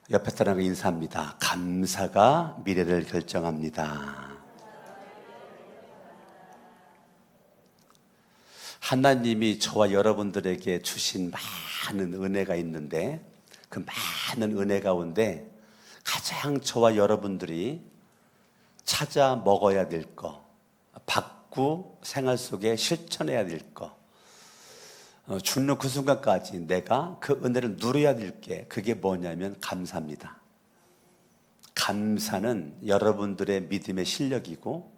옆에 사람과 인사합니다. 감사가 미래를 결정합니다. 하나님이 저와 여러분들에게 주신 많은 은혜가 있는데 그 많은 은혜 가운데 가장 저와 여러분들이 찾아 먹어야 될 거, 받고 생활 속에 실천해야 될 거, 죽는 그 순간까지 내가 그 은혜를 누려야 될 게 그게 뭐냐면 감사입니다. 감사는 여러분들의 믿음의 실력이고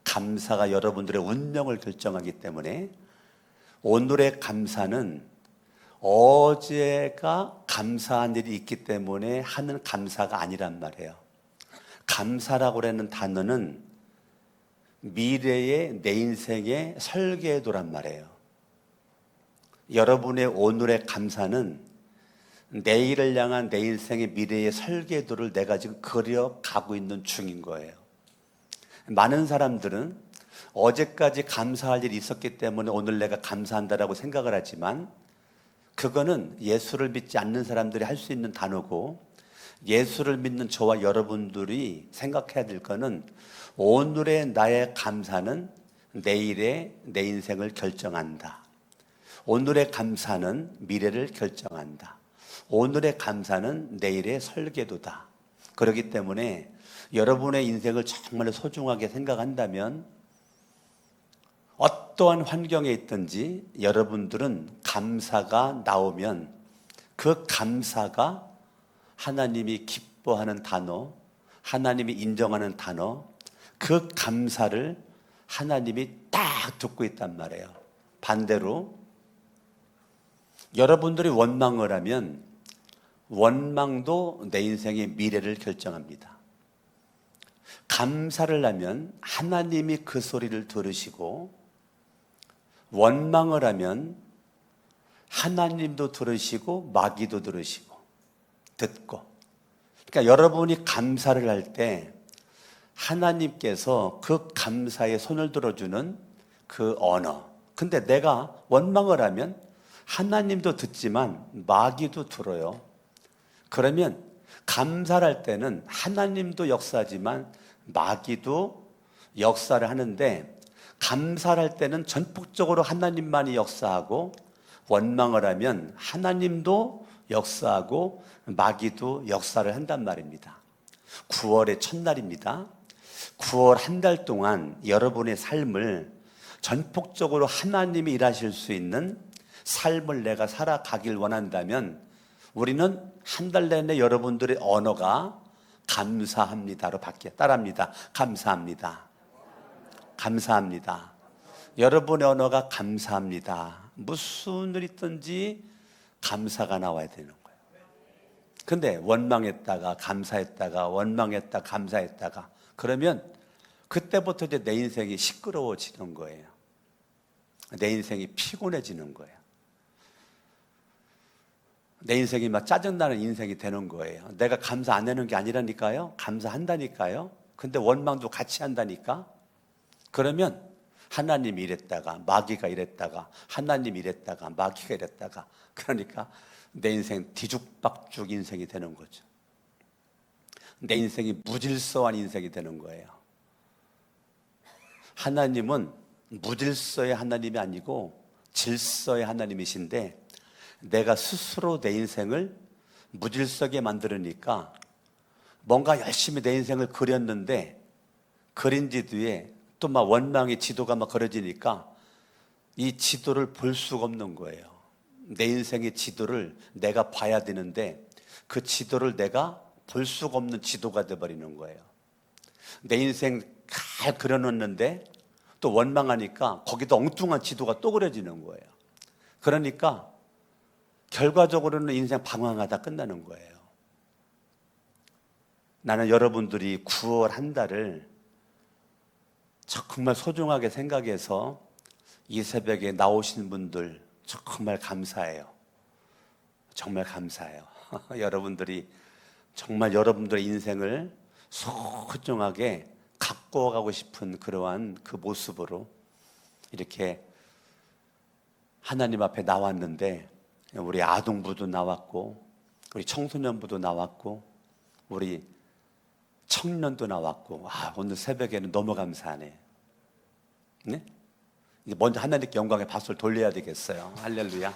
감사가 여러분들의 운명을 결정하기 때문에 오늘의 감사는 어제가 감사한 일이 있기 때문에 하는 감사가 아니란 말이에요. 감사라고 하는 단어는 미래의 내 인생의 설계도란 말이에요. 여러분의 오늘의 감사는 내일을 향한 내 인생의 미래의 설계도를 내가 지금 그려가고 있는 중인 거예요. 많은 사람들은 어제까지 감사할 일이 있었기 때문에 오늘 내가 감사한다라고 생각을 하지만 그거는 예수를 믿지 않는 사람들이 할 수 있는 단어고, 예수를 믿는 저와 여러분들이 생각해야 될 거는 오늘의 나의 감사는 내일의 내 인생을 결정한다. 오늘의 감사는 미래를 결정한다. 오늘의 감사는 내일의 설계도다. 그렇기 때문에 여러분의 인생을 정말 소중하게 생각한다면 어떠한 환경에 있든지 여러분들은 감사가 나오면 그 감사가 하나님이 기뻐하는 단어, 하나님이 인정하는 단어, 그 감사를 하나님이 딱 듣고 있단 말이에요. 반대로 여러분들이 원망을 하면 원망도 내 인생의 미래를 결정합니다. 감사를 하면 하나님이 그 소리를 들으시고, 원망을 하면 하나님도 들으시고 마귀도 들으시고 듣고, 그러니까 여러분이 감사를 할 때 하나님께서 그 감사에 손을 들어주는 그 언어, 근데 내가 원망을 하면 하나님도 듣지만 마귀도 들어요. 그러면 감사를 할 때는 하나님도 역사하지만 마귀도 역사를 하는데, 감사를 할 때는 전폭적으로 하나님만이 역사하고, 원망을 하면 하나님도 역사하고 마귀도 역사를 한단 말입니다. 9월의 첫날입니다. 9월 한 달 동안 여러분의 삶을 전폭적으로 하나님이 일하실 수 있는 삶을 내가 살아가길 원한다면 우리는 한 달 내내 여러분들의 언어가 감사합니다로 바뀌어. 따라합니다. 감사합니다. 감사합니다. 여러분의 언어가 감사합니다. 무슨 일 있든지 감사가 나와야 되는 거예요. 근데 원망했다가 감사했다가 원망했다 감사했다가 그러면 그때부터 이제 내 인생이 시끄러워지는 거예요. 내 인생이 피곤해지는 거예요. 내 인생이 막 짜증나는 인생이 되는 거예요. 내가 감사 안 하는 게 아니라니까요. 감사한다니까요. 근데 원망도 같이 한다니까. 그러면 하나님이 이랬다가 마귀가 이랬다가 하나님이 이랬다가 마귀가 이랬다가, 그러니까 내 인생 뒤죽박죽 인생이 되는 거죠. 내 인생이 무질서한 인생이 되는 거예요. 하나님은 무질서의 하나님이 아니고 질서의 하나님이신데, 내가 스스로 내 인생을 무질서하게 만들으니까 뭔가 열심히 내 인생을 그렸는데 그린 지 뒤에 또 막 원망의 지도가 막 그려지니까 이 지도를 볼 수가 없는 거예요. 내 인생의 지도를 내가 봐야 되는데 그 지도를 내가 볼 수가 없는 지도가 돼버리는 거예요. 내 인생 잘 그려놓는데 또 원망하니까 거기다 엉뚱한 지도가 또 그려지는 거예요. 그러니까 결과적으로는 인생 방황하다 끝나는 거예요. 나는 여러분들이 9월 한 달을 정말 소중하게 생각해서 이 새벽에 나오신 분들 정말 감사해요. 정말 감사해요. 여러분들이 정말 여러분들의 인생을 소중하게 갖고 가고 싶은 그러한 그 모습으로 이렇게 하나님 앞에 나왔는데, 우리 아동부도 나왔고 우리 청소년부도 나왔고 우리 청년도 나왔고, 오늘 새벽에는 너무 감사하네. 네? 이제 먼저 하나님께 영광의 박수를 돌려야 되겠어요. 할렐루야.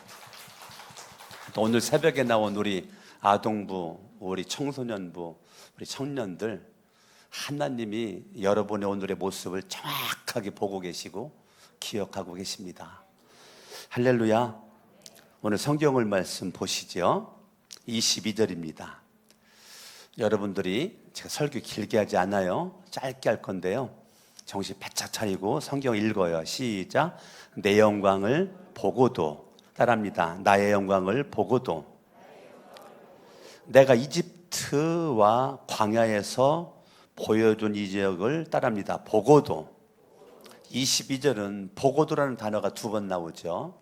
또 오늘 새벽에 나온 우리 아동부, 우리 청소년부, 우리 청년들, 하나님이 여러분의 오늘의 모습을 정확하게 보고 계시고 기억하고 계십니다. 할렐루야. 오늘 성경을 말씀 보시죠. 22절입니다. 여러분들이 제가 설교 길게 하지 않아요. 짧게 할 건데요. 정신 바짝 차리고 성경 읽어요. 시작. 내 영광을 보고도, 따라합니다. 나의 영광을 보고도, 내가 이집트와 광야에서 보여준 이 지역을, 따라합니다. 보고도. 22절은 보고도라는 단어가 2번 나오죠.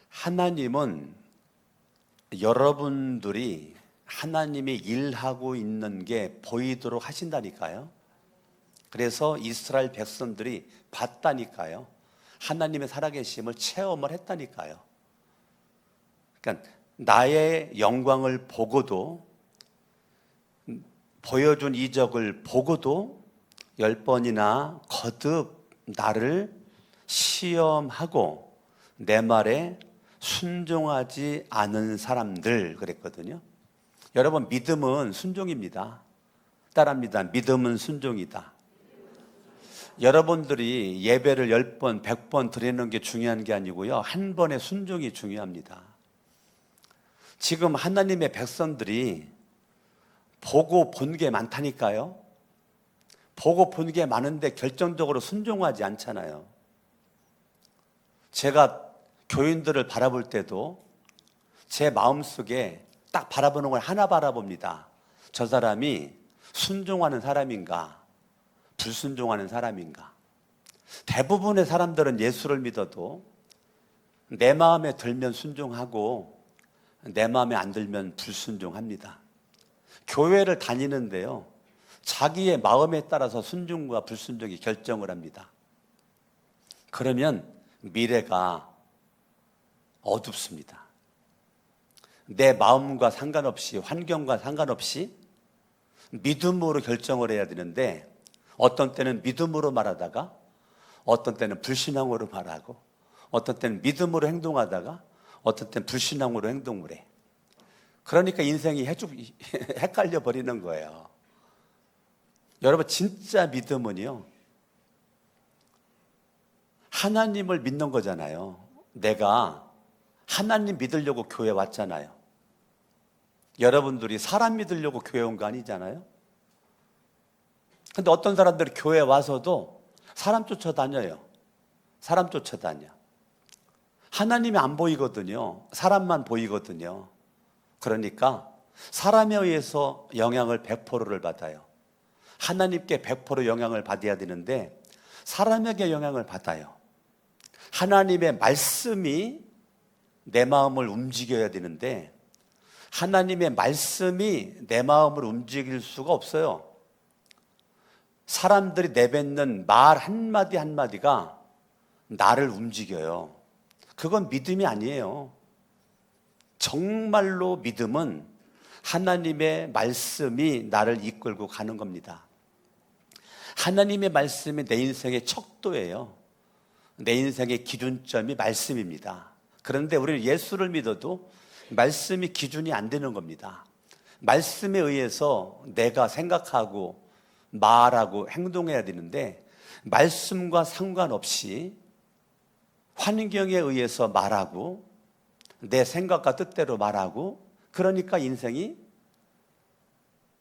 하나님은 여러분들이 하나님이 일하고 있는 게 보이도록 하신다니까요. 그래서 이스라엘 백성들이 봤다니까요. 하나님의 살아계심을 체험을 했다니까요. 그러니까 나의 영광을 보고도, 보여준 이적을 보고도 10번이나 거듭 나를 시험하고 내 말에 순종하지 않은 사람들, 그랬거든요. 여러분, 믿음은 순종입니다. 따라합니다. 믿음은 순종이다. 여러분들이 예배를 10번, 100번 드리는 게 중요한 게 아니고요, 한 번의 순종이 중요합니다. 지금 하나님의 백성들이 보고 본 게 많다니까요. 보고 본 게 많은데 결정적으로 순종하지 않잖아요. 제가 교인들을 바라볼 때도 제 마음속에 딱 바라보는 걸 하나 바라봅니다. 저 사람이 순종하는 사람인가, 불순종하는 사람인가. 대부분의 사람들은 예수를 믿어도 내 마음에 들면 순종하고 내 마음에 안 들면 불순종합니다. 교회를 다니는데요, 자기의 마음에 따라서 순종과 불순종이 결정을 합니다. 그러면 미래가 어둡습니다. 내 마음과 상관없이, 환경과 상관없이 믿음으로 결정을 해야 되는데, 어떤 때는 믿음으로 말하다가 어떤 때는 불신앙으로 말하고, 어떤 때는 믿음으로 행동하다가 어떤 때는 불신앙으로 행동을 해. 그러니까 인생이 헷갈려 버리는 거예요. 여러분, 진짜 믿음은요, 하나님을 믿는 거잖아요. 내가 하나님 믿으려고 교회 왔잖아요. 여러분들이 사람 믿으려고 교회 온 거 아니잖아요. 근데 어떤 사람들이 교회 와서도 사람 쫓아다녀요. 사람 쫓아다녀. 하나님이 안 보이거든요. 사람만 보이거든요. 그러니까 사람에 의해서 영향을 100%를 받아요. 하나님께 100% 영향을 받아야 되는데 사람에게 영향을 받아요. 하나님의 말씀이 내 마음을 움직여야 되는데 하나님의 말씀이 내 마음을 움직일 수가 없어요. 사람들이 내뱉는 말 한마디 한마디가 나를 움직여요. 그건 믿음이 아니에요. 정말로 믿음은 하나님의 말씀이 나를 이끌고 가는 겁니다. 하나님의 말씀이 내 인생의 척도예요. 내 인생의 기준점이 말씀입니다. 그런데 우리는 예수를 믿어도 말씀이 기준이 안 되는 겁니다. 말씀에 의해서 내가 생각하고 말하고 행동해야 되는데 말씀과 상관없이 환경에 의해서 말하고 내 생각과 뜻대로 말하고, 그러니까 인생이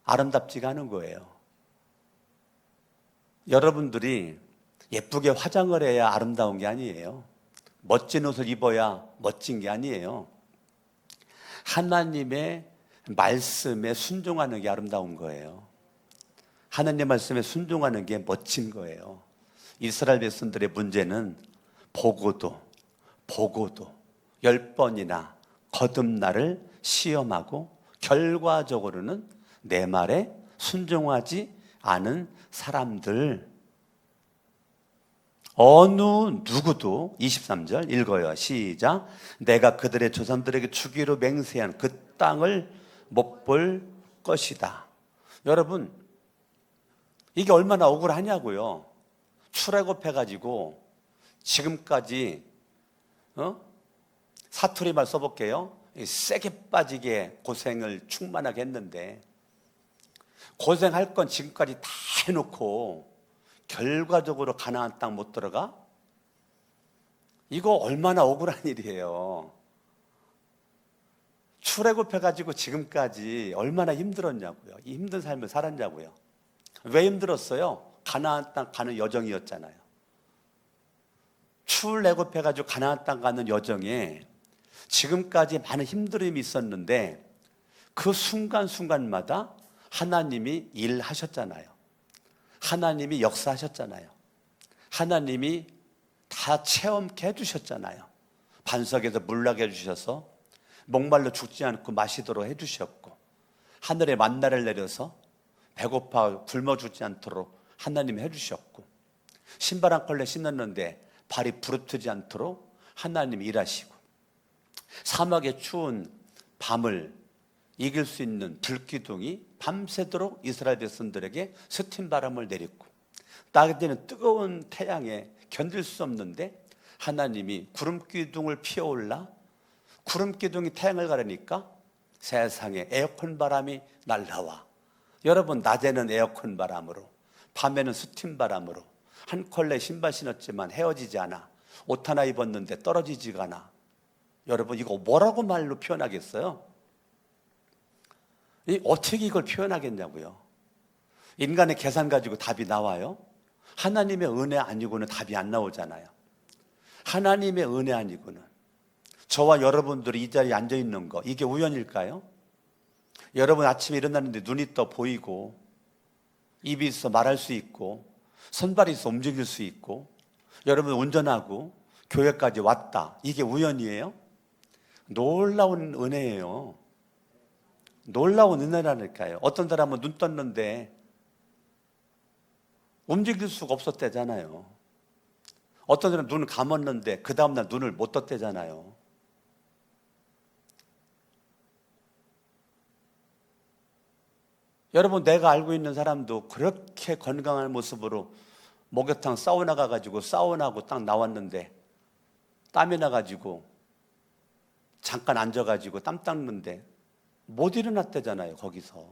아름답지가 않은 거예요. 여러분들이 예쁘게 화장을 해야 아름다운 게 아니에요. 멋진 옷을 입어야 멋진 게 아니에요. 하나님의 말씀에 순종하는 게 아름다운 거예요. 하나님의 말씀에 순종하는 게 멋진 거예요. 이스라엘 백성들의 문제는 보고도 10번이나 거듭나를 시험하고 결과적으로는 내 말에 순종하지 않은 사람들. 어느 누구도 23절 읽어요. 시작. 내가 그들의 조상들에게 주기로 맹세한 그 땅을 못 볼 것이다. 여러분, 이게 얼마나 억울하냐고요. 출애굽해가지고 지금까지 사투리말 써볼게요. 세게 빠지게 고생을 충만하게 했는데 고생할 건 지금까지 다 해놓고 결과적으로 가나안 땅 못 들어가? 이거 얼마나 억울한 일이에요. 출애굽해가지고 지금까지 얼마나 힘들었냐고요. 이 힘든 삶을 살았냐고요. 왜 힘들었어요? 가나안 땅 가는 여정이었잖아요. 출애굽해가지고 가나안 땅 가는 여정에 지금까지 많은 힘듦이 있었는데 그 순간순간마다 하나님이 일하셨잖아요. 하나님이 역사하셨잖아요. 하나님이 다 체험케 해주셨잖아요. 반석에서 물 나게 해주셔서 목말라 죽지 않고 마시도록 해주셨고, 하늘에 만나를 내려서 배고파 굶어 죽지 않도록 하나님이 해주셨고, 신발 한 컬레 신었는데 발이 부르트지 않도록 하나님이 일하시고, 사막의 추운 밤을 이길 수 있는 불기둥이 밤새도록 이스라엘 백성들에게 스팀 바람을 내렸고, 낮에는 뜨거운 태양에 견딜 수 없는데 하나님이 구름기둥을 피어올라 구름기둥이 태양을 가르니까 세상에 에어컨 바람이 날라와. 여러분, 낮에는 에어컨 바람으로, 밤에는 스팀 바람으로, 한 컬레 신발 신었지만 헤어지지 않아. 옷 하나 입었는데 떨어지지가 않아. 여러분, 이거 뭐라고 말로 표현하겠어요? 어떻게 이걸 표현하겠냐고요. 인간의 계산 가지고 답이 나와요? 하나님의 은혜 아니고는 답이 안 나오잖아요. 하나님의 은혜 아니고는. 저와 여러분들이 이 자리에 앉아 있는 거, 이게 우연일까요? 여러분 아침에 일어났는데 눈이 떠 보이고, 입이 있어 말할 수 있고, 손발이 있어 움직일 수 있고, 여러분 운전하고 교회까지 왔다. 이게 우연이에요? 놀라운 은혜예요. 놀라운 은혜라니까요. 어떤 사람은 눈 떴는데 움직일 수가 없었대잖아요. 어떤 사람은 눈을 감았는데 그 다음날 눈을 못 떴대잖아요. 여러분, 내가 알고 있는 사람도 그렇게 건강한 모습으로 목욕탕 사우나 가가지고 사우나하고 딱 나왔는데 땀이 나가지고 잠깐 앉아가지고 땀 닦는데 못 일어났대잖아요. 거기서.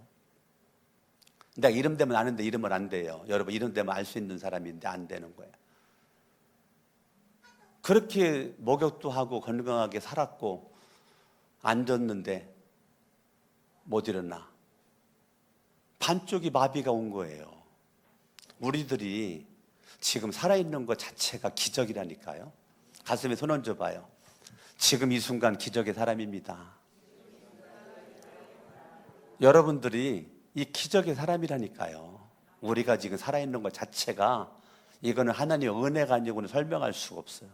내가 이름 되면 아는데 이름을 안 돼요. 여러분, 이름 되면 알 수 있는 사람인데 안 되는 거예요. 그렇게 목욕도 하고 건강하게 살았고 앉았는데 못 일어나. 반쪽이 마비가 온 거예요. 우리들이 지금 살아있는 것 자체가 기적이라니까요. 가슴에 손 얹어봐요. 지금 이 순간 기적의 사람입니다. 여러분들이 이 기적의 사람이라니까요. 우리가 지금 살아있는 것 자체가, 이거는 하나님의 은혜가 아니고는 설명할 수가 없어요.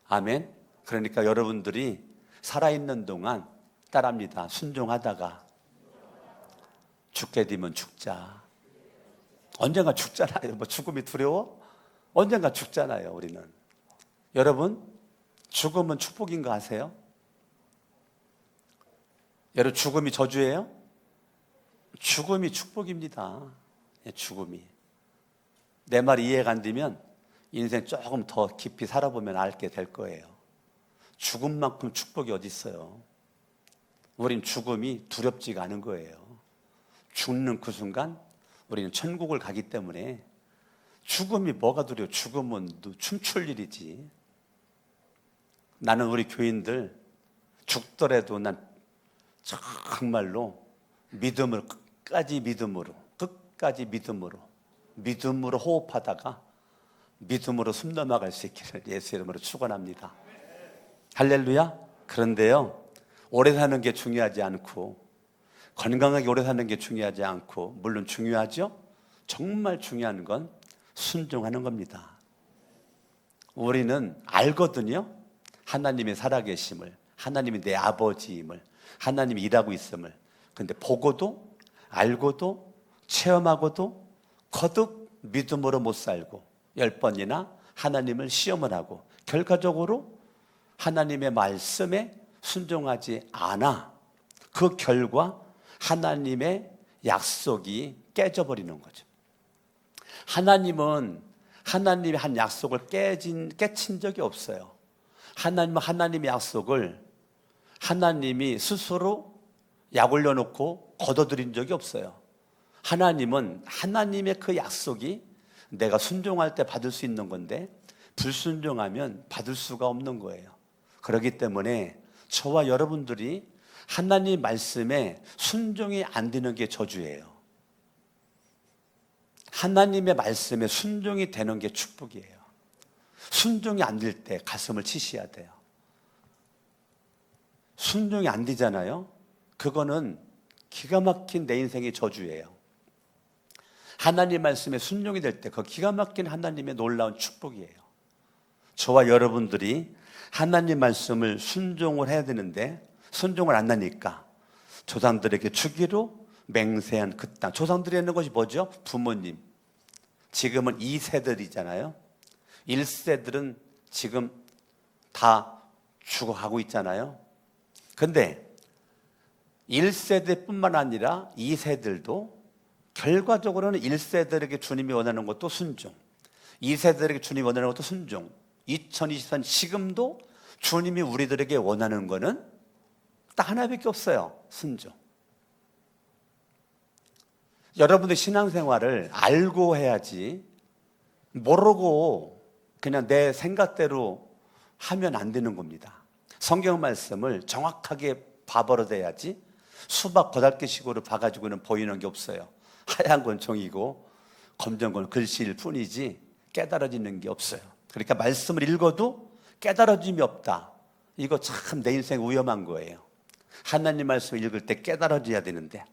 아멘. 그러니까 여러분들이 살아있는 동안 따라합니다. 순종하다가 죽게 되면 죽자. 언젠가 죽잖아요. 뭐 죽음이 두려워? 언젠가 죽잖아요. 우리는. 여러분, 죽음은 축복인 거 아세요? 여러분, 죽음이 저주예요? 죽음이 축복입니다. 죽음이. 내 말이 이해가 안 되면 인생 조금 더 깊이 살아보면 알게 될 거예요. 죽음만큼 축복이 어디 있어요? 우린 죽음이 두렵지가 않은 거예요. 죽는 그 순간 우리는 천국을 가기 때문에 죽음이 뭐가 두려워? 죽음은 춤출 일이지. 나는 우리 교인들 죽더라도 난 정말로 믿음을 끝까지 믿음으로 호흡하다가 믿음으로 숨 넘어갈 수 있기를 예수 이름으로 축원합니다. 할렐루야. 그런데요, 오래 사는 게 중요하지 않고, 건강하게 오래 사는 게 중요하지 않고, 물론 중요하죠. 정말 중요한 건 순종하는 겁니다. 우리는 알거든요. 하나님의 살아계심을, 하나님이 내 아버지임을, 하나님이 일하고 있음을. 근데 보고도 알고도 체험하고도 거듭 믿음으로 못 살고 10번이나 하나님을 시험을 하고 결과적으로 하나님의 말씀에 순종하지 않아 그 결과 하나님의 약속이 깨져버리는 거죠. 하나님은 하나님의 한 약속을 깨친 적이 없어요. 하나님은 하나님의 약속을 하나님이 스스로 약 올려놓고 거둬들인 적이 없어요. 하나님은 하나님의 그 약속이 내가 순종할 때 받을 수 있는 건데 불순종하면 받을 수가 없는 거예요. 그렇기 때문에 저와 여러분들이 하나님 말씀에 순종이 안 되는 게 저주예요. 하나님의 말씀에 순종이 되는 게 축복이에요. 순종이 안 될 때 가슴을 치셔야 돼요. 순종이 안 되잖아요. 그거는 기가 막힌 내 인생의 저주예요. 하나님 말씀에 순종이 될 때 그 기가 막힌 하나님의 놀라운 축복이에요. 저와 여러분들이 하나님 말씀을 순종을 해야 되는데 순종을 안 하니까 조상들에게 주기로 맹세한 그 땅. 조상들이 했는 것이 뭐죠? 부모님. 지금은 2세들이잖아요. 1세들은 지금 다 죽어가고 있잖아요. 근데 1세대뿐만 아니라 2세들도 결과적으로는 1세들에게 주님이 원하는 것도 순종, 2세들에게 주님이 원하는 것도 순종. 2024년 지금도 주님이 우리들에게 원하는 거는 딱 하나밖에 없어요. 순종. 여러분들 신앙생활을 알고 해야지 모르고 그냥 내 생각대로 하면 안 되는 겁니다. 성경 말씀을 정확하게 봐버려야지 수박 거달기식으로 봐가지고는 보이는 게 없어요. 하얀 건 종이고 검정 건 글씨일 뿐이지 깨달아지는 게 없어요. 그러니까 말씀을 읽어도 깨달아짐이 없다. 이거 참 내 인생 위험한 거예요. 하나님 말씀을 읽을 때 깨달아져야 되는데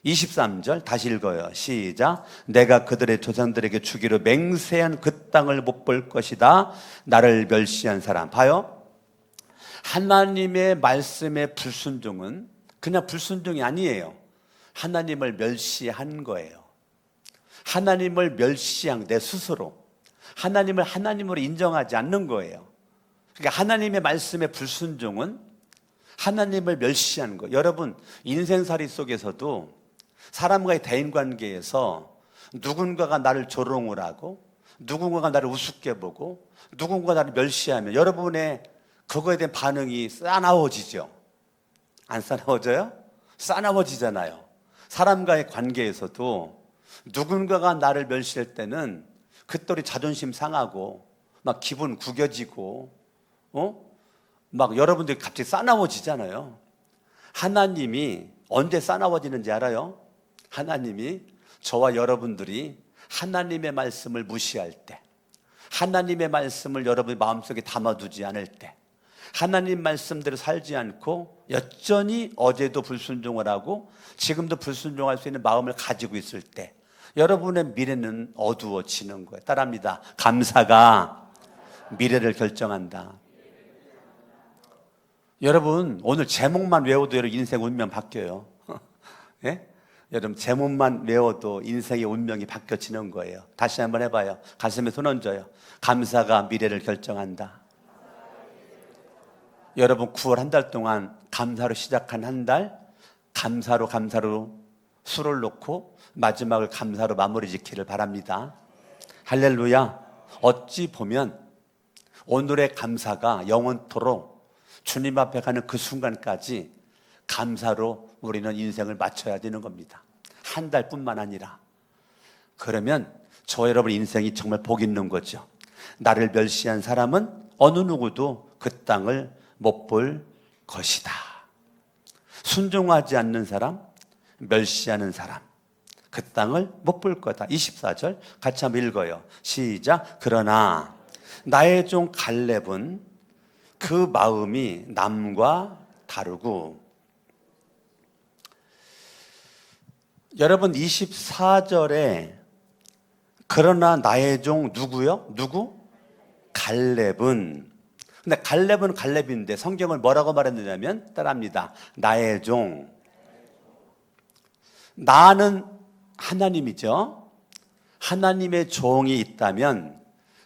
23절 다시 읽어요. 시작. 내가 그들의 조상들에게 주기로 맹세한 그 땅을 못 볼 것이다. 나를 멸시한 사람. 봐요. 하나님의 말씀의 불순종은 그냥 불순종이 아니에요. 하나님을 멸시한 거예요. 하나님을 멸시한 내 스스로 하나님을 하나님으로 인정하지 않는 거예요. 그러니까 하나님의 말씀의 불순종은 하나님을 멸시하는 거예요. 여러분 인생살이 속에서도 사람과의 대인관계에서 누군가가 나를 조롱을 하고 누군가가 나를 우습게 보고 누군가가 나를 멸시하면 여러분의 그거에 대한 반응이 싸나워지죠. 안 싸나워져요? 싸나워지잖아요. 사람과의 관계에서도 누군가가 나를 멸시할 때는 그때로 자존심 상하고 막 기분 구겨지고 막 여러분들이 갑자기 싸나워지잖아요. 하나님이 언제 싸나워지는지 알아요? 하나님이 저와 여러분들이 하나님의 말씀을 무시할 때, 하나님의 말씀을 여러분의 마음속에 담아두지 않을 때, 하나님 말씀대로 살지 않고 여전히 어제도 불순종을 하고 지금도 불순종할 수 있는 마음을 가지고 있을 때 여러분의 미래는 어두워지는 거예요. 따라합니다. 감사가 미래를 결정한다. 여러분 오늘 제목만 외워도 여러분 인생 운명 바뀌어요. 예? 여러분 제목만 외워도 인생의 운명이 바뀌어지는 거예요. 다시 한번 해봐요. 가슴에 손 얹어요. 감사가 미래를 결정한다. 여러분 9월 한 달 동안 감사로 시작한 한 달, 감사로 수를 놓고 마지막을 감사로 마무리 짓기를 바랍니다. 할렐루야. 어찌 보면 오늘의 감사가 영원토록 주님 앞에 가는 그 순간까지 감사로 우리는 인생을 마쳐야 되는 겁니다. 한 달뿐만 아니라. 그러면 저 여러분 인생이 정말 복 있는 거죠. 나를 멸시한 사람은 어느 누구도 그 땅을 못 볼 것이다. 순종하지 않는 사람, 멸시하는 사람, 그 땅을 못 볼 거다. 24절 같이 한번 읽어요. 시작. 그러나 나의 종 갈렙은 그 마음이 남과 다르고. 여러분 24절에 그러나 나의 종 누구요? 누구? 갈렙은. 근데 갈렙은 갈렙인데 성경을 뭐라고 말했느냐면 따라합니다. 나의 종. 나는 하나님이죠. 하나님의 종이 있다면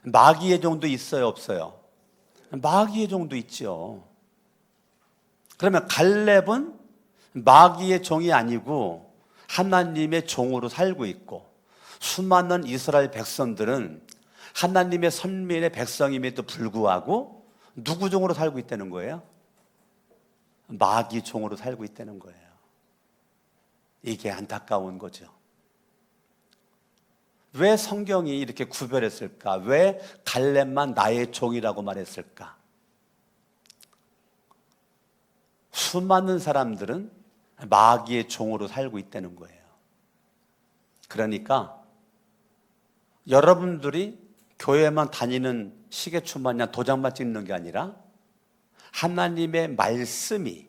마귀의 종도 있어요, 없어요? 마귀의 종도 있죠. 그러면 갈렙은 마귀의 종이 아니고 하나님의 종으로 살고 있고, 수많은 이스라엘 백성들은 하나님의 선민의 백성임에도 불구하고 누구 종으로 살고 있다는 거예요? 마귀 종으로 살고 있다는 거예요. 이게 안타까운 거죠. 왜 성경이 이렇게 구별했을까? 왜 갈렙만 나의 종이라고 말했을까? 수많은 사람들은 마귀의 종으로 살고 있다는 거예요. 그러니까 여러분들이 교회만 다니는 시계추 마냥 도장만 찍는 게 아니라 하나님의 말씀이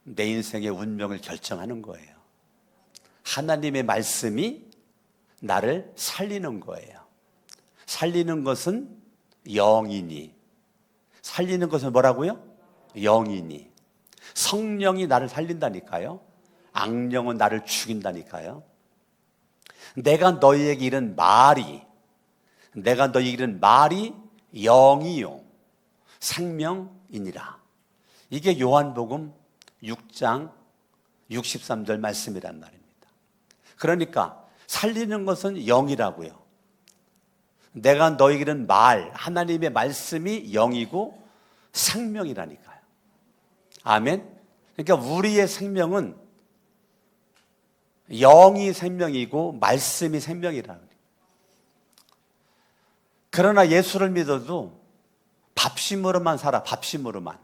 내 인생의 운명을 결정하는 거예요. 하나님의 말씀이 나를 살리는 거예요. 살리는 것은 영이니. 살리는 것은 뭐라고요? 영이니. 성령이 나를 살린다니까요. 악령은 나를 죽인다니까요. 내가 너희에게 이른 말이 영이요 생명이니라. 이게 요한복음 6장 63절 말씀이란 말입니다. 그러니까 살리는 것은 영이라고요. 내가 너희에게 이른 말, 하나님의 말씀이 영이고 생명이라니까요. 아멘. 그러니까 우리의 생명은 영이 생명이고 말씀이 생명이라. 그러나 예수를 믿어도 밥심으로만 살아. 밥심으로만.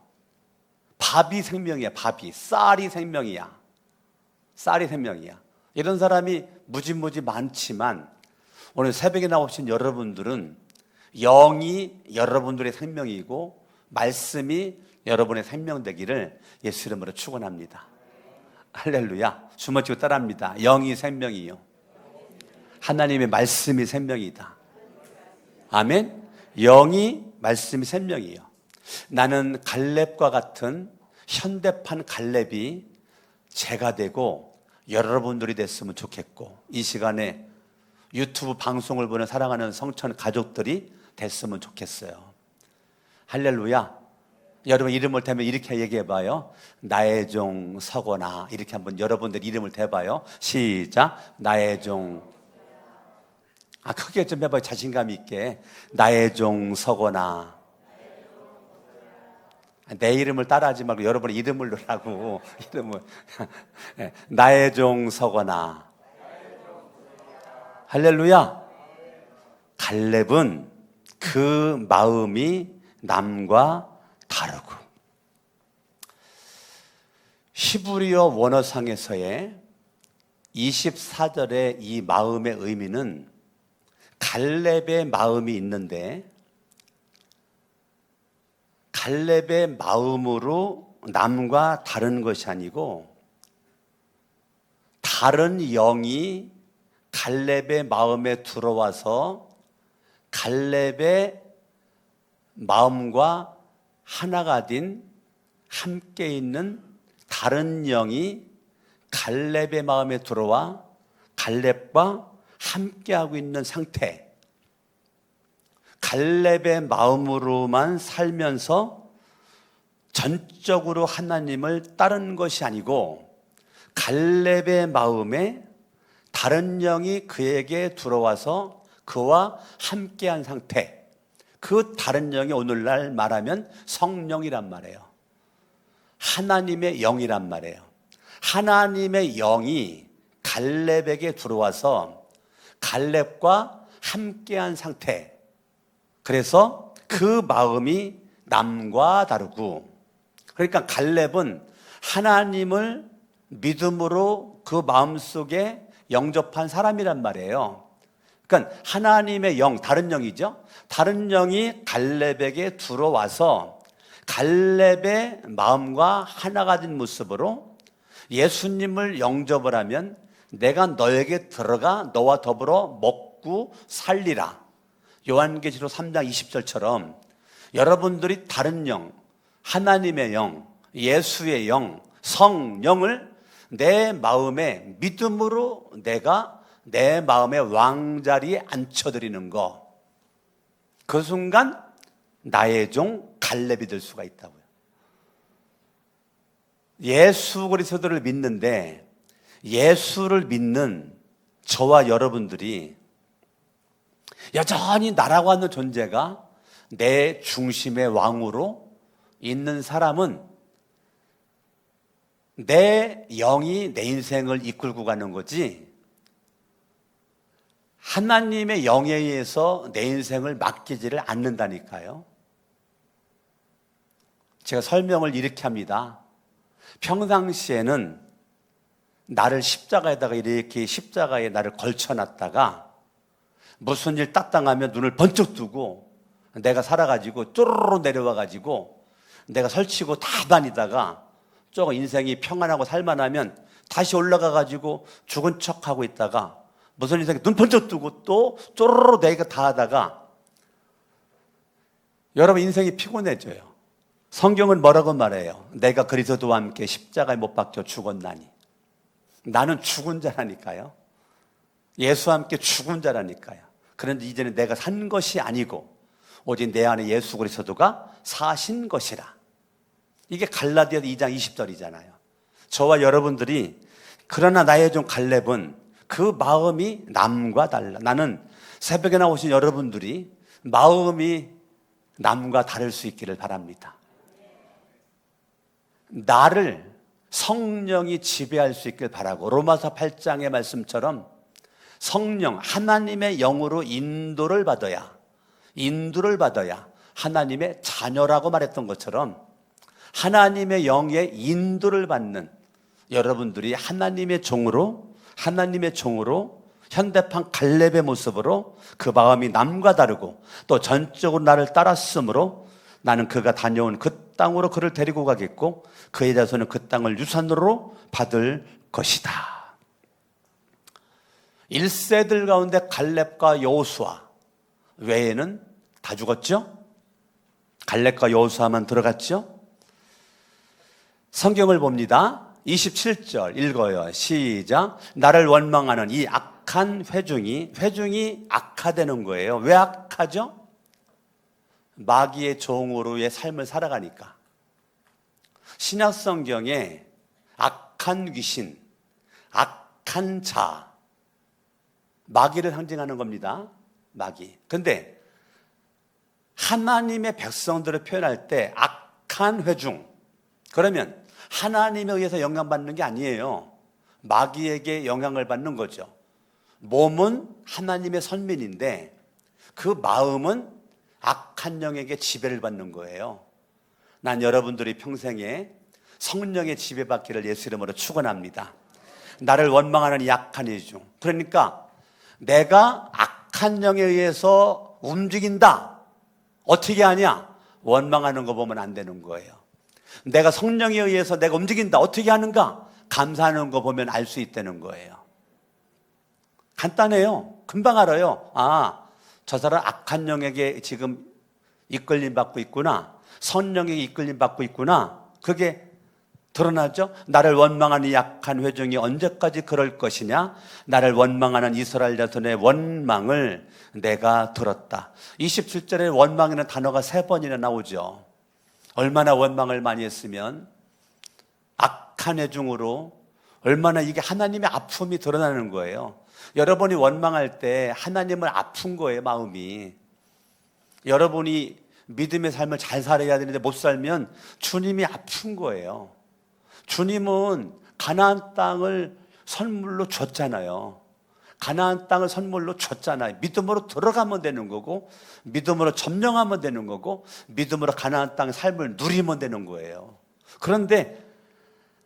밥이 생명이야. 밥이. 쌀이 생명이야. 쌀이 생명이야. 이런 사람이 무지무지 많지만 오늘 새벽에 나오신 여러분들은 영이 여러분들의 생명이고 말씀이 여러분의 생명 되기를 예수 이름으로 축원합니다. 할렐루야. 주먹쥐고 따라합니다. 영이 생명이요. 하나님의 말씀이 생명이다. 아멘. 영이 말씀이 생명이요. 나는 갈렙과 같은 현대판 갈렙이 제가 되고 여러분들이 됐으면 좋겠고, 이 시간에 유튜브 방송을 보는 사랑하는 성천 가족들이 됐으면 좋겠어요. 할렐루야. 여러분 이름을 대면 이렇게 얘기해봐요. 나의 종 서거나. 이렇게 한번 여러분들 이름을 대봐요. 시작. 나의 종. 크게 좀 해봐요. 자신감 있게. 나의 종 서거나. 내 이름을 따라하지 말고 여러분의 이름을 넣으라고. 이름을. 나의 종 서거나. 할렐루야. 갈렙은 그 마음이 남과 다르고, 히브리어 원어상에서의 24절의 이 마음의 의미는 갈렙의 마음이 있는데, 갈렙의 마음으로 남과 다른 것이 아니고 다른 영이 갈렙의 마음에 들어와서 갈렙의 마음과 하나가 된 함께 있는 다른 영이 갈렙의 마음에 들어와 갈렙과 함께하고 있는 상태. 갈렙의 마음으로만 살면서 전적으로 하나님을 따른 것이 아니고 갈렙의 마음에 다른 영이 그에게 들어와서 그와 함께한 상태. 그 다른 영이 오늘날 말하면 성령이란 말이에요. 하나님의 영이란 말이에요. 하나님의 영이 갈렙에게 들어와서 갈렙과 함께한 상태. 그래서 그 마음이 남과 다르고, 그러니까 갈렙은 하나님을 믿음으로 그 마음속에 영접한 사람이란 말이에요. 그러니까 하나님의 영, 다른 영이죠. 다른 영이 갈렙에게 들어와서 갈렙의 마음과 하나가 된 모습으로 예수님을 영접을 하면 내가 너에게 들어가 너와 더불어 먹고 살리라. 요한계시록 3장 20절처럼 여러분들이 다른 영, 하나님의 영, 예수의 영, 성령을 내 마음에 믿음으로 내가 내 마음의 왕자리에 앉혀드리는 거, 그 순간 나의 종 갈렙이 될 수가 있다고요. 예수 그리스도를 믿는데 예수를 믿는 저와 여러분들이 여전히 나라고 하는 존재가 내 중심의 왕으로 있는 사람은 내 영이 내 인생을 이끌고 가는 거지, 하나님의 영에 의해서 내 인생을 맡기지를 않는다니까요. 제가 설명을 이렇게 합니다. 평상시에는 나를 십자가에다가 이렇게 십자가에 나를 걸쳐놨다가 무슨 일 딱당하면 눈을 번쩍 뜨고 내가 살아가지고 쪼르르 내려와가지고 내가 설치고 다 다니다가 조금 인생이 평안하고 살만하면 다시 올라가가지고 죽은 척하고 있다가 무슨 인생이 눈 번쩍 뜨고 또 쪼르르 내가 다 하다가 여러분 인생이 피곤해져요. 성경은 뭐라고 말해요? 내가 그리스도와 함께 십자가에 못 박혀 죽었나니. 나는 죽은 자라니까요. 예수와 함께 죽은 자라니까요. 그런데 이제는 내가 산 것이 아니고 오직 내 안에 예수 그리스도가 사신 것이라. 이게 갈라디아서 2장 20절이잖아요. 저와 여러분들이 그러나 나의 종 갈렙은 그 마음이 남과 달라. 나는 새벽에 나오신 여러분들이 마음이 남과 다를 수 있기를 바랍니다. 나를 성령이 지배할 수 있길 바라고, 로마서 8장의 말씀처럼 성령, 하나님의 영으로 인도를 받아야 하나님의 자녀라고 말했던 것처럼 하나님의 영의 인도를 받는 여러분들이 하나님의 종으로 현대판 갈렙의 모습으로 그 마음이 남과 다르고 또 전적으로 나를 따랐으므로 나는 그가 다녀온 그 땅으로 그를 데리고 가겠고 그의 자손은 그 땅을 유산으로 받을 것이다. 1세들 가운데 갈렙과 여호수아 외에는 다 죽었죠? 갈렙과 여호수아만 들어갔죠? 성경을 봅니다. 27절 읽어요. 시작. 나를 원망하는 이 악한 회중이 악화되는 거예요. 왜 악하죠? 마귀의 종으로의 삶을 살아가니까. 신약 성경에 악한 귀신, 악한 자, 마귀를 상징하는 겁니다. 마귀. 근데 하나님의 백성들을 표현할 때 악한 회중, 그러면 하나님에 의해서 영향받는 게 아니에요. 마귀에게 영향을 받는 거죠. 몸은 하나님의 선민인데 그 마음은 악한 영에게 지배를 받는 거예요. 난 여러분들이 평생에 성령의 지배받기를 예수 이름으로 축원합니다. 나를 원망하는 이 악한 회중, 그러니까 내가 악한 영에 의해서 움직인다. 어떻게 하냐? 원망하는 거 보면 안 되는 거예요. 내가 성령에 의해서 내가 움직인다. 어떻게 하는가? 감사하는 거 보면 알 수 있다는 거예요. 간단해요. 금방 알아요. 아, 저 사람 악한 영에게 지금 이끌림 받고 있구나. 성령에게 이끌림 받고 있구나. 그게 드러나죠? 나를 원망하는 이 악한 회중이 언제까지 그럴 것이냐? 나를 원망하는 이스라엘 자손의 원망을 내가 들었다. 27절에 원망이라는 단어가 3번이나 나오죠. 얼마나 원망을 많이 했으면 악한 회중으로 얼마나 이게 하나님의 아픔이 드러나는 거예요. 여러분이 원망할 때 하나님을 아픈 거예요, 마음이. 여러분이 믿음의 삶을 잘 살아야 되는데 못 살면 주님이 아픈 거예요. 주님은 가나안 땅을 선물로 줬잖아요. 가나안 땅을 선물로 줬잖아요. 믿음으로 들어가면 되는 거고, 믿음으로 점령하면 되는 거고, 믿음으로 가나안 땅의 삶을 누리면 되는 거예요. 그런데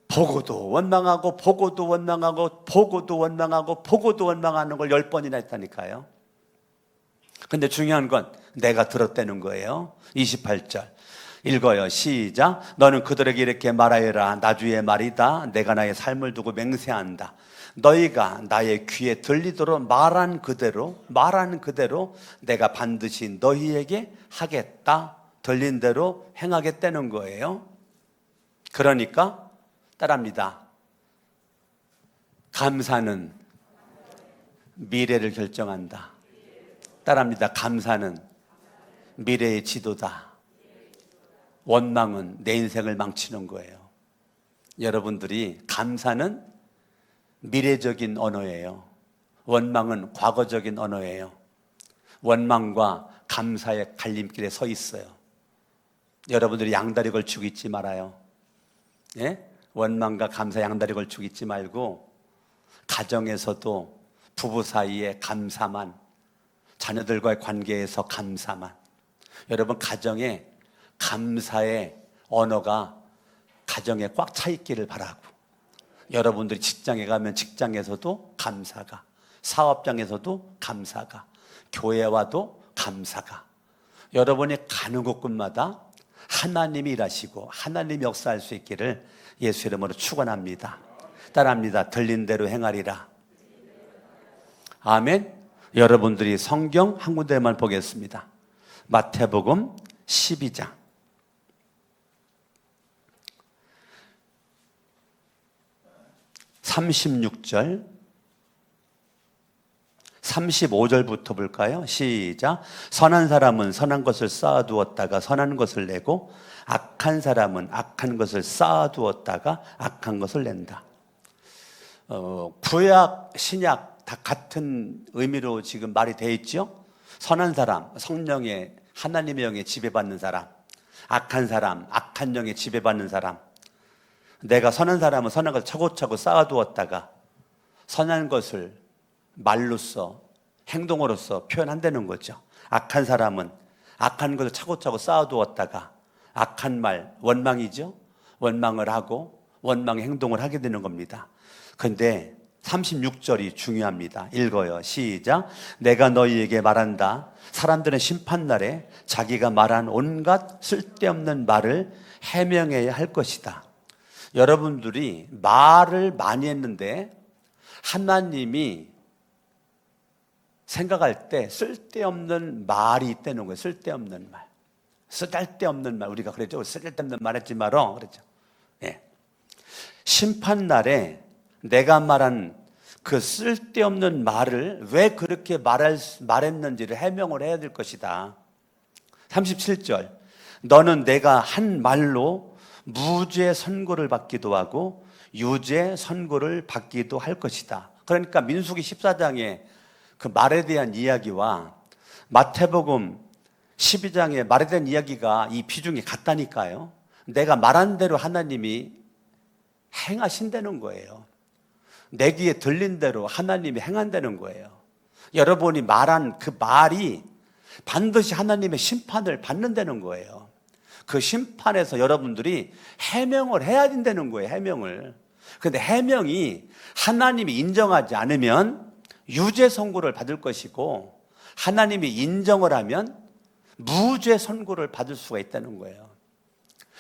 보고도 원망하고 보고도 원망하고 보고도 원망하고 보고도 원망하는 걸 10번이나 했다니까요. 근데 중요한 건 내가 들었다는 거예요. 28절 읽어요. 시작. 너는 그들에게 이렇게 말하여라. 나 주의 말이다. 내가 나의 삶을 두고 맹세한다. 너희가 나의 귀에 들리도록 말한 그대로 내가 반드시 너희에게 하겠다. 들린 대로 행하겠다는 거예요. 그러니까 따라합니다. 감사는 미래를 결정한다. 따라합니다. 감사는 미래의 지도다. 원망은 내 인생을 망치는 거예요. 여러분들이 감사는 미래적인 언어예요. 원망은 과거적인 언어예요. 원망과 감사의 갈림길에 서 있어요. 여러분들이 양다리 걸치고 있지 말아요. 예? 원망과 감사 양다리 걸치고 있지 말고 가정에서도 부부 사이에 감사만, 자녀들과의 관계에서 감사만. 여러분 가정에 감사의 언어가 가정에 꽉 차 있기를 바라고, 여러분들이 직장에 가면 직장에서도 감사가, 사업장에서도 감사가, 교회와도 감사가, 여러분이 가는 곳곳마다 하나님이 일하시고 하나님이 역사할 수 있기를 예수 이름으로 축원합니다. 따라합니다. 들린 대로 행하리라. 아멘. 여러분들이 성경 한 군데만 보겠습니다. 마태복음 12장 36절 35절부터 볼까요? 시작. 선한 사람은 선한 것을 쌓아두었다가 선한 것을 내고 악한 사람은 악한 것을 쌓아두었다가 악한 것을 낸다. 구약, 신약 다 같은 의미로 지금 말이 되어 있죠. 선한 사람, 성령의 하나님의 영에 지배받는 사람, 악한 사람, 악한 영에 지배받는 사람. 내가 선한 사람은 선한 것을 차곡차곡 쌓아두었다가 선한 것을 말로써, 행동으로써 표현한다는 거죠. 악한 사람은 악한 것을 차곡차곡 쌓아두었다가 악한 말, 원망이죠. 원망을 하고 원망의 행동을 하게 되는 겁니다. 그런데 36절이 중요합니다. 읽어요. 시작. 내가 너희에게 말한다. 사람들은 심판날에 자기가 말한 온갖 쓸데없는 말을 해명해야 할 것이다. 여러분들이 말을 많이 했는데 하나님이 생각할 때 쓸데없는 말이 있다는 거예요. 쓸데없는 말. 쓸데없는 말. 우리가 그랬죠. 쓸데없는 말 했지 말어. 그랬죠. 예. 심판날에 내가 말한 그 쓸데없는 말을 왜 그렇게 말했는지를 해명을 해야 될 것이다. 37절. 너는 내가 한 말로 무죄 선고를 받기도 하고 유죄 선고를 받기도 할 것이다. 그러니까 민수기 14장에 그 말에 대한 이야기와 마태복음 12장의 말에 대한 이야기가 이 비중이 같다니까요. 내가 말한 대로 하나님이 행하신다는 거예요. 내 귀에 들린 대로 하나님이 행한다는 거예요. 여러분이 말한 그 말이 반드시 하나님의 심판을 받는다는 거예요. 그 심판에서 여러분들이 해명을 해야 된다는 거예요. 해명을. 그런데 해명이 하나님이 인정하지 않으면 유죄 선고를 받을 것이고 하나님이 인정을 하면 무죄 선고를 받을 수가 있다는 거예요.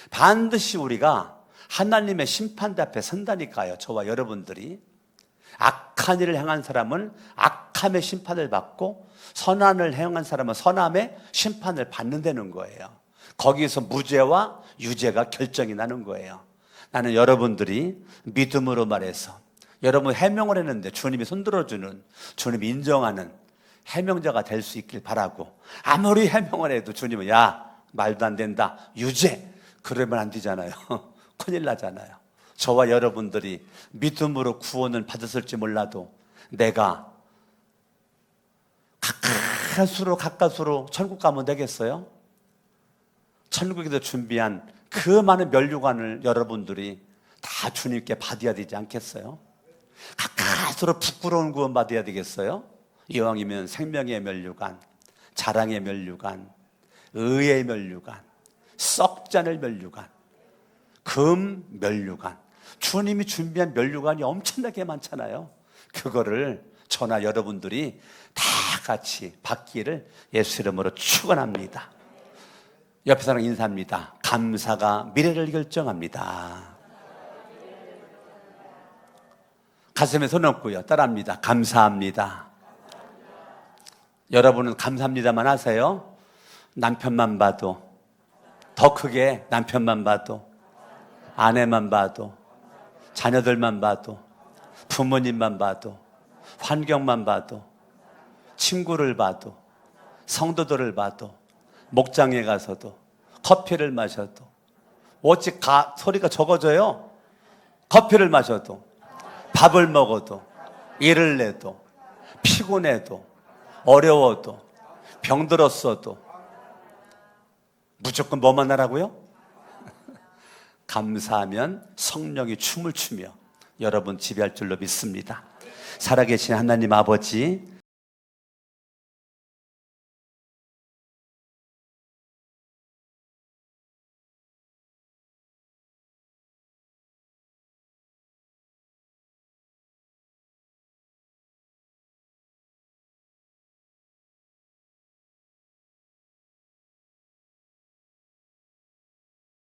반드시 우리가 하나님의 심판대 앞에 선다니까요. 저와 여러분들이. 악한 일을 행한 사람은 악함의 심판을 받고 선한을 행한 사람은 선함의 심판을 받는다는 거예요. 거기서 무죄와 유죄가 결정이 나는 거예요. 나는 여러분들이 믿음으로 말해서 여러분 해명을 했는데 주님이 손들어주는, 주님이 인정하는 해명자가 될 수 있길 바라고, 아무리 해명을 해도 주님은 야 말도 안 된다 유죄 그러면 안 되잖아요. 큰일 나잖아요. 저와 여러분들이 믿음으로 구원을 받았을지 몰라도 내가 가까스로 천국 가면 되겠어요? 천국에서 준비한 그 많은 면류관을 여러분들이 다 주님께 받아야 되지 않겠어요? 가까스로 부끄러운 구원 받아야 되겠어요? 이왕이면 생명의 면류관, 자랑의 면류관, 의의 면류관, 썩지 않을 면류관, 금 면류관. 주님이 준비한 면류관이 엄청나게 많잖아요. 그거를 저나 여러분들이 다 같이 받기를 예수 이름으로 축원합니다. 옆에 사람 인사합니다. 감사가 미래를 결정합니다. 가슴에 손 얹고요. 따라합니다. 감사합니다. 여러분은 감사합니다만 하세요. 남편만 봐도, 더 크게 남편만 봐도, 아내만 봐도, 자녀들만 봐도, 부모님만 봐도, 환경만 봐도, 친구를 봐도, 성도들을 봐도 목장에 가서도 커피를 마셔도 어찌 소리가 적어져요? 커피를 마셔도 밥을 먹어도 일을 내도 피곤해도 어려워도 병들었어도 무조건 뭐만 하라고요? 감사하면 성령이 춤을 추며 여러분 지배할 줄로 믿습니다. 살아계신 하나님 아버지,